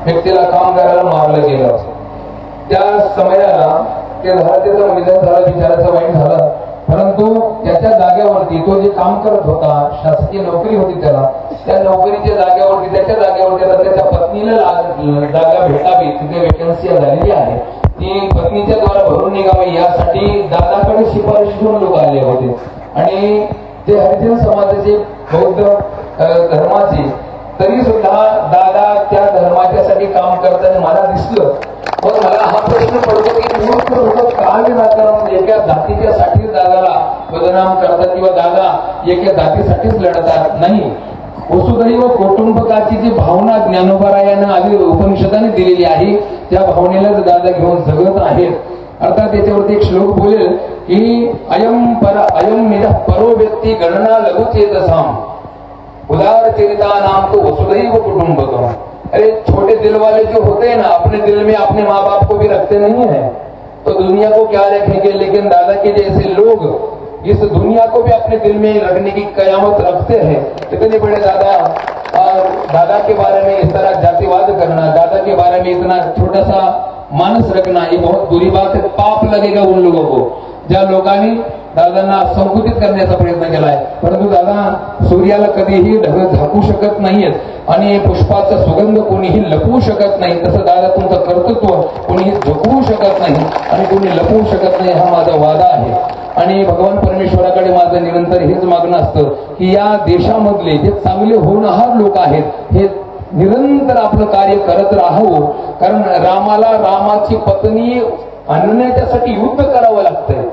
व्यक्तीला कामगाराला मारलं गेलं. त्या समयाला ते धारतेचं निधन झालं, बिचाराचं वाईट झालं. परंतु त्याच्या जागेवरती तो जे काम करत होता, शासकीय नोकरी होती त्याला, त्या नोकरीच्या जागेवरती त्याच्या जागेवरती त्याच्या पत्नीला जागा भेटावी, तिथे वेकन्सी झालेली आहे, ती पत्नीच्या द्वारा भरून निघावी यासाठी दादाकडे शिफारशी घेऊन लोक आले होते. आणि ते हरिजन समाजाचे बौद्ध धर्माचे, तरी सुद्धा दादा त्या धर्माच्यासाठी काम करताना मला दिसलं. मग मला हा प्रश्न पडतो की मूर्ख लोक का विनाकारण एका जातीच्या साठी दादाला बदनाम करतात किंवा दादा एका जातीसाठीच लढतात. नाही, वसुधैव कुटुंबकाची जी भावना ज्ञानोबरायानं आधी उपनिषदाने दिलेली आहे, त्या भावनेलाच दादा घेऊन जगत आहेत. अर्थात त्याच्यावरती एक श्लोक बोलेल की अयम निज परो व्यक्ती गणना लघुचेतसाम उदार चरिता नाम तो वसुधैव कुटुंबकम. अरे छोटे दिल वाले जो होते हैं ना, अपने दिल में अपने माँ बाप को भी रखते नहीं है तो दुनिया को क्या रखेंगे. लेकिन दादा के जैसे लोग इस दुनिया को भी अपने दिल में रखने की कयामत रखते हैं. इतने बड़े दादा के बारे में इस तरह जातिवाद करना, दादा के बारे में इतना छोटा सा मानस रखना, ये बहुत बुरी बात है. पाप लगेगा उन लोगों को ज्या लोकांनी दादांना संकुचित करण्याचा प्रयत्न केलाय. परंतु दादा सूर्याला कधीही ढग झाकू शकत नाहीयेत आणि पुष्पाचा सुगंध कोणीही लपवू शकत नाही. तसं दादा तुमचं कर्तृत्व कोणीही झोपवू शकत नाही आणि कोणी लपवू शकत नाही, हा माझा वादा आहे. आणि भगवान परमेश्वराकडे माझं निरंतर हेच मागणं असतं की या देशामधले जे चांगले होणारे लोक आहेत हे निरंतर आपलं कार्य करत राहावं. कारण रामाला रामाची पत्नी आणण्याच्यासाठी युद्ध करावं लागतंय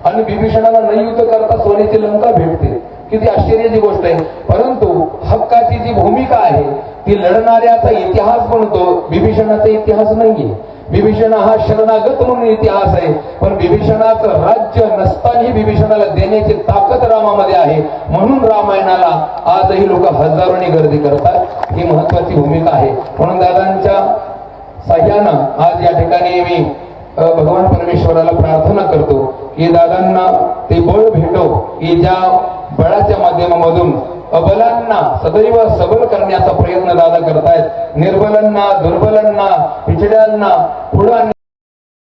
आणि विभीषणाला न युद्ध करता सोन्याची लंका भेटते. किती आश्चर्याची गोष्ट आहे. परंतु हक्काची जी भूमिका आहे ती लढणाऱ्याचा इतिहास बनतो, विभीषणाचा इतिहास नाहीये. विभीषण हा शरणागत म्हणून इतिहास आहे, पण विभीषणाचं राज्य नसतानाही विभीषणाला देण्याची ताकद रामामध्ये आहे. म्हणून रामायणाला आजही लोक हजारोनी गर्दी करतात. ही महत्वाची भूमिका आहे. म्हणून दादांच्या साह्यानं आज या ठिकाणी मी भगवान परमेश्वराला प्रार्थना करतो की दादांना ते बळ भेटो की ज्या बळाच्या माध्यमामधून अबलांना सदैव सबल करण्याचा प्रयत्न दादा करतायत. निर्बलांना, दुर्बलांना, पिछड्यांना पुढे